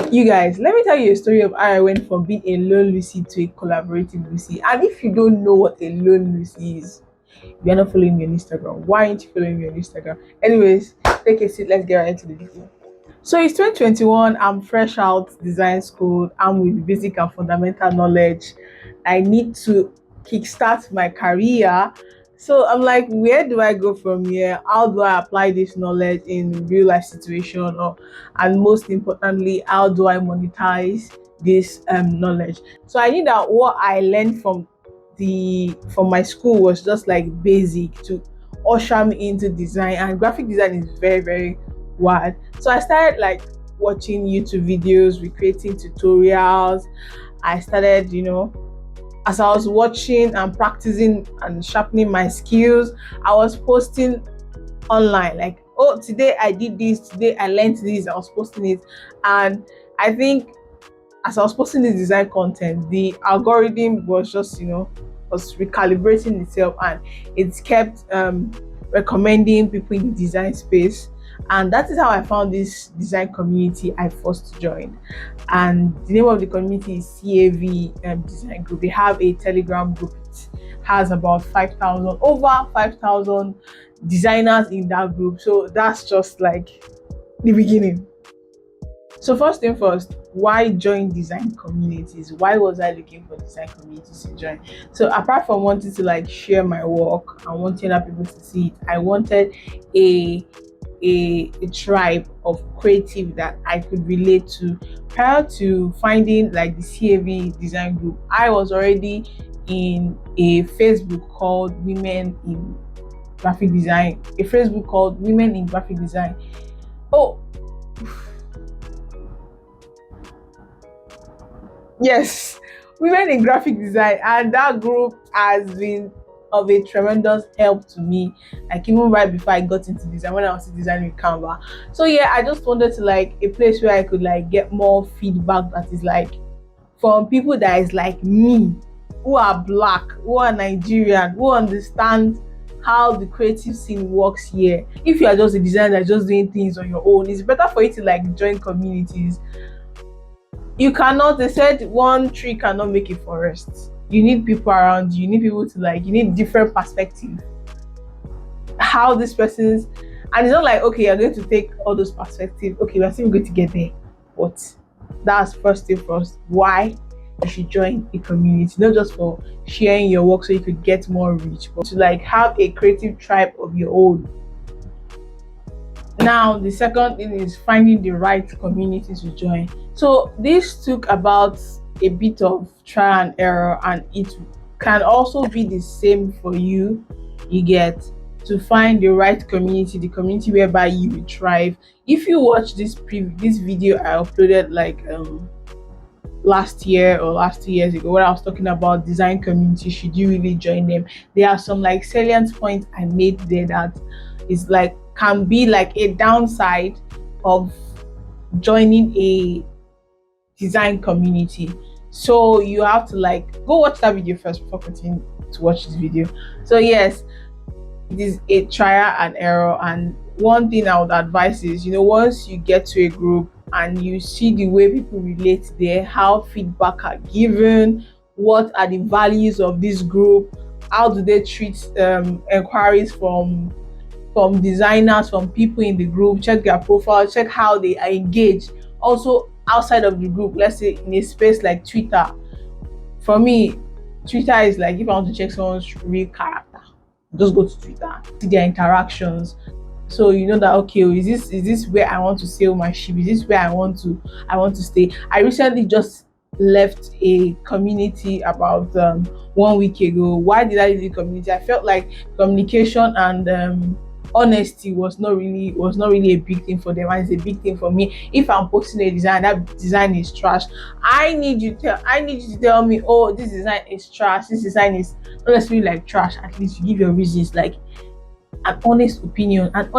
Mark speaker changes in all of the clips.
Speaker 1: You guys, let me tell you a story of how I went from being a lone Lucy to a collaborative Lucy. And if you don't know what a lone Lucy is, you're not following me on Instagram. Why aren't you following me on Instagram? Anyways, take a seat. Let's get right into the video. So it's 2021. I'm fresh out design school. I'm with basic and fundamental knowledge. I need to kickstart my career. So I'm like, where do I go from here? How do I apply this knowledge in real life situation? And most importantly, how do I monetize this knowledge? So I knew that what I learned from my school was just like basic to usher me into design, and graphic design is very very wide. So I started like watching YouTube videos, recreating tutorials. I started, as I was watching and practicing and sharpening my skills, I was posting online like, oh, today I did this, today I learned this. I was posting it, and I think as I was posting this design content, the algorithm was just, was recalibrating itself, and it kept recommending people in the design space. And that is how I found this design community I first joined. And the name of the community is CAV Design Group. They have a Telegram group. It has about 5,000, over 5,000 designers in that group. So that's just like the beginning. So first thing first, why join design communities? Why was I looking for design communities to join? So apart from wanting to like share my work and wanting other people to see it, I wanted a tribe of creative that I could relate to. Prior to finding like the CAV design group, I was already in a Facebook called Women in Graphic Design. A Facebook called Women in Graphic Design. Oh, yes, Women in Graphic Design, and that group has been of a tremendous help to me, like even right before I got into design, when I was designing with Canva. So yeah, I just wanted to like a place where I could like get more feedback that is like from people that is like me, who are black, who are Nigerian, who understand how the creative scene works here. If you are just a designer just doing things on your own, it's better for you to like join communities. You cannot, they said one tree cannot make a forest. You need people around you. You need people to like, you need different perspective. How this person's, and it's not like, okay, you're going to take all those perspectives. Okay, we're still going to get there. But that's first thing first. Why you should join a community, not just for sharing your work so you could get more reach, but to like have a creative tribe of your own. Now, the second thing is finding the right community to join. So this took about a bit of trial and error, and it can also be the same for you. You get to find the right community, the community whereby you will thrive. If you watch this video I uploaded like last year or last 2 years ago, when I was talking about design community, should you really join them, there are some like salient points I made there that is like can be like a downside of joining a design community. So you have to like go watch that video first before continuing to watch this video. So yes, it is a trial and error, and one thing I would advise is, once you get to a group and you see the way people relate there, how feedback are given, what are the values of this group, how do they treat inquiries from designers, from people in the group, check their profile, check how they are engaged. Also outside of the group, let's say in a space like Twitter. For me, Twitter is like, if I want to check someone's real character, just go to Twitter, see their interactions. So you know that, okay, is this where I want to sail my ship? Is this where I want to stay? I recently just left a community about 1 week ago. Why did I leave the community? I felt like communication and honesty was not really a big thing for them, and it's a big thing for me. If I'm posting a design, that design is trash, I need you to tell me, oh, this design is trash, this design is not necessarily like trash. At least you give your reasons, like an honest opinion. And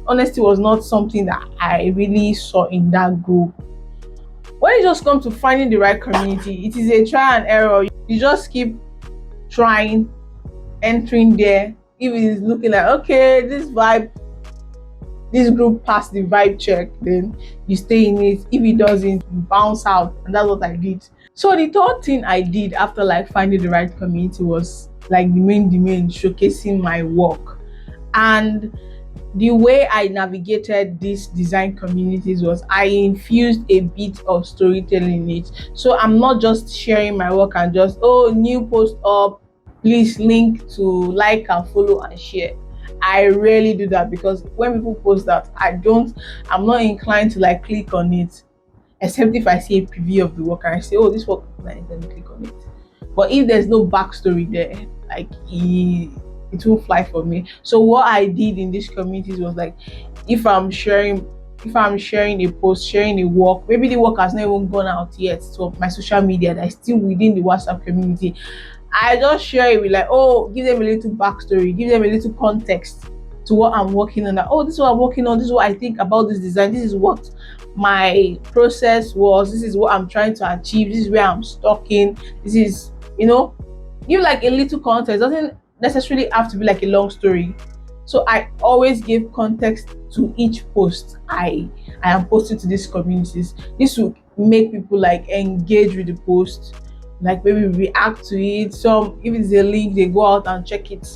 Speaker 1: honesty was not something that I really saw in that group. When it just comes to finding the right community, it is a trial and error. You just keep trying, entering there. If it is looking like, okay, this vibe this group pass the vibe check, then you stay in it. If it doesn't, you bounce out. And that's what I did. So the third thing I did after like finding the right community was like the main showcasing my work. And the way I navigated these design communities was I infused a bit of storytelling in it. So I'm not just sharing my work and just, oh, new post up, please link to like and follow and share. I rarely do that because when people post that, I'm not inclined to like click on it, except if I see a preview of the work and I say, oh, this work is nice, let me click on it. But if there's no backstory there, like it won't fly for me. So what I did in these communities was like, if I'm sharing if I'm sharing a post, sharing a work, maybe the work has not even gone out yet to my social media that is still within the WhatsApp community, I just share it with like, oh, give them a little backstory, give them a little context to what I'm working on. That, oh, this is what I'm working on, this is what I think about this design, this is what my process was, this is what I'm trying to achieve, this is where I'm stuck in, this is, give like a little context. It doesn't necessarily have to be like a long story. So I always give context to each post I am posting to these communities. This will make people like engage with the post, like maybe react to it. Some, if it's a link, they go out and check it.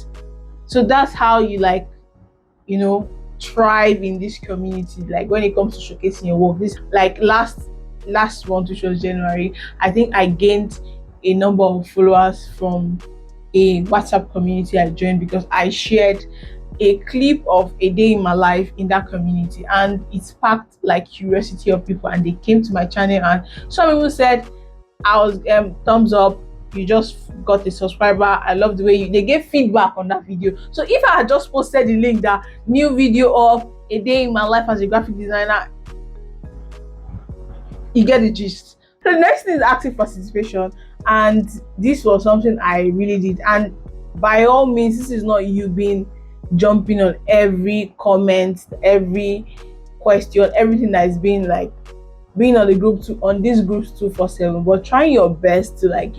Speaker 1: So that's how you like, you know, thrive in this community. Like when it comes to showcasing your work, this like last month, which was January, I think I gained a number of followers from a WhatsApp community I joined because I shared a clip of a day in my life in that community, and it sparked like curiosity of people, and they came to my channel, and some people said I was thumbs up, you just got a subscriber, I love the way they gave feedback on that video. So if I had just posted the link that new video of a day in my life as a graphic designer, you get the gist. So the next thing is active participation, and this was something I really did. And by all means, this is not you being jumping on every comment, every question, everything that is being like being on the group on these groups 247, but trying your best to like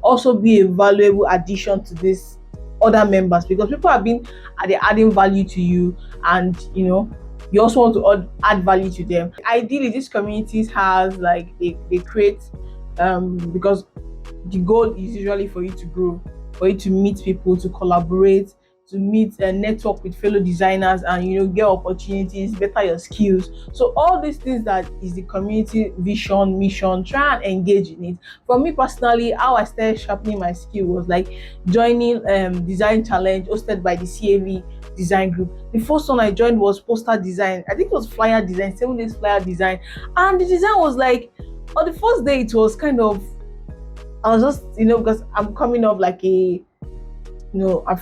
Speaker 1: also be a valuable addition to this other members, because people have been they're adding value to you, and you also want to add value to them. Ideally, these communities has like they create because the goal is usually for you to grow, for you to meet people, to collaborate, to meet and network with fellow designers, and get opportunities, better your skills. So all these things that is the community vision, mission, try and engage in it. For me personally, how I started sharpening my skill was like joining design challenge hosted by the CAV design group. The first one I joined was poster design. I think it was flyer design, 7 days flyer design. And the design was like, on the first day it was kind of, I was just, because I'm coming off like a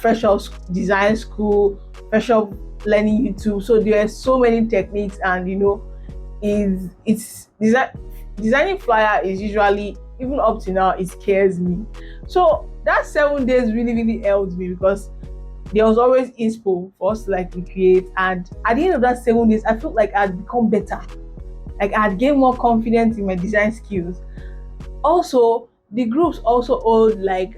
Speaker 1: fresh out design school, fresh out learning YouTube. So there are so many techniques, and it's designing flyer is usually, even up to now, it scares me. So that 7 days really helped me, because there was always inspo for us to like recreate. And at the end of that 7 days, I felt like I'd become better. Like I had gained more confidence in my design skills. Also, the groups also hold like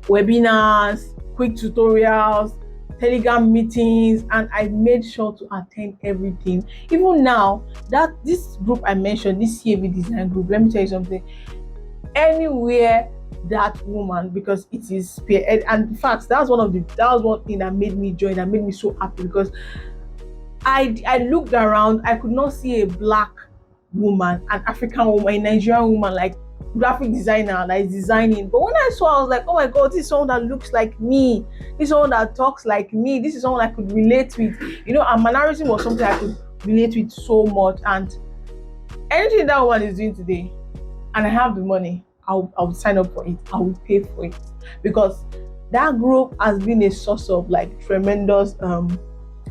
Speaker 1: webinars, quick tutorials, Telegram meetings, and I made sure to attend everything. Even now, that this group I mentioned, this CAV design group, let me tell you something. Anywhere that woman, because it is spearhead, and in fact, that was one thing that made me join, that made me so happy, because I looked around, I could not see a black woman, an African woman, a Nigerian woman, like graphic designer that is designing. But when I saw, I was like, oh my god, this is someone that looks like me, this is someone that talks like me, this is someone I could relate with. And mannerism was something I could relate with so much. And anything that woman is doing today, and I have the money, I'll sign up for it, I will pay for it, because that group has been a source of like tremendous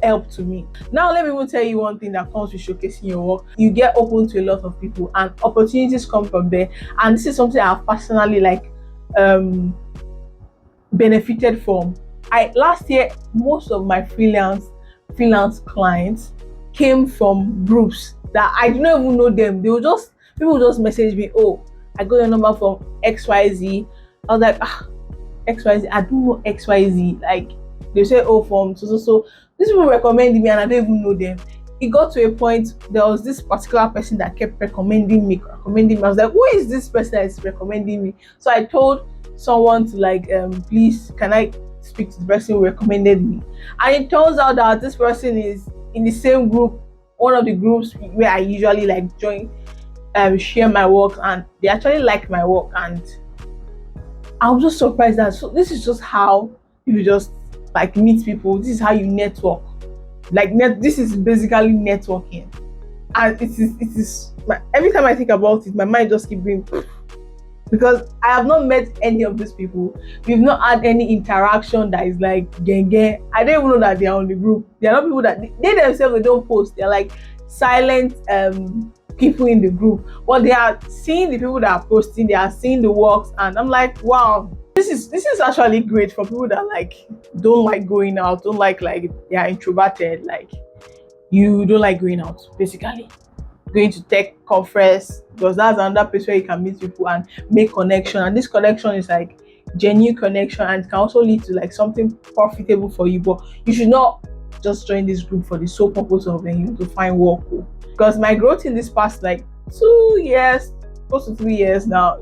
Speaker 1: help to me. Now let me even tell you one thing that comes with showcasing your work. You get open to a lot of people, and opportunities come from there. And this is something I've personally like benefited from. Last year, most of my freelance clients came from groups that I didn't even know them. People just message me, oh, I got your number from XYZ. I was like, XYZ, I don't know XYZ. Like they say, oh, from so. These people recommended me and I don't even know them. It got to a point, there was this particular person that kept recommending me, recommending me. I was like, who is this person that is recommending me? So I told someone to like, please, can I speak to the person who recommended me? And it turns out that this person is in the same group, one of the groups where I usually like join, share my work, and they actually like my work. And I was just surprised that, so this is just how you just like meet people. This is how you network. Like this is basically networking, and every time I think about it, my mind just keeps going because I have not met any of these people. We've not had any interaction that is like gang. I don't even know that they are on the group. They are not people that they themselves, they don't post. They're like silent people in the group. But they are seeing the people that are posting, they are seeing the works, and I'm like, wow, this is actually great for people that like don't like going out, don't like they are introverted, like you don't like going out, basically going to tech conference, because that's another place where you can meet people and make connection. And this connection is like genuine connection and can also lead to like something profitable for you. But you should not just join this group for the sole purpose of you to find work. Because my growth in this past like 2 years, close to 3 years now,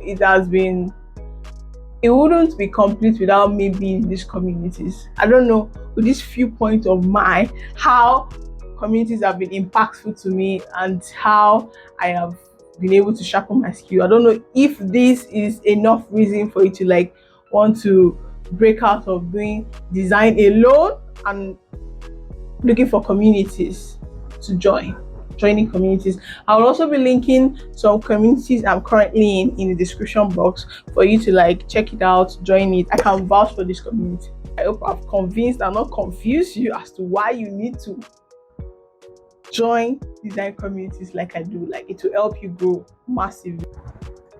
Speaker 1: it wouldn't be complete without me being in these communities. I don't know, with this few points of mine, how communities have been impactful to me and how I have been able to sharpen my skill. I don't know if this is enough reason for you to like want to break out of doing design alone and looking for communities to joining communities. I will also be linking some communities I'm currently in the description box for you to like check it out, join it. I can vouch for this community. I hope I've convinced and not confused you as to why you need to join design communities like I do. Like it will help you grow massively.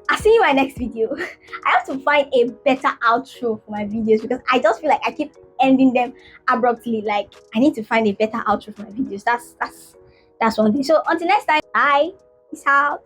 Speaker 2: I'll see you in my next video. I have to find a better outro for my videos because I just feel like I keep ending them abruptly. Like I need to find a better outro for my videos. That's one thing. So until next time, bye. Peace out.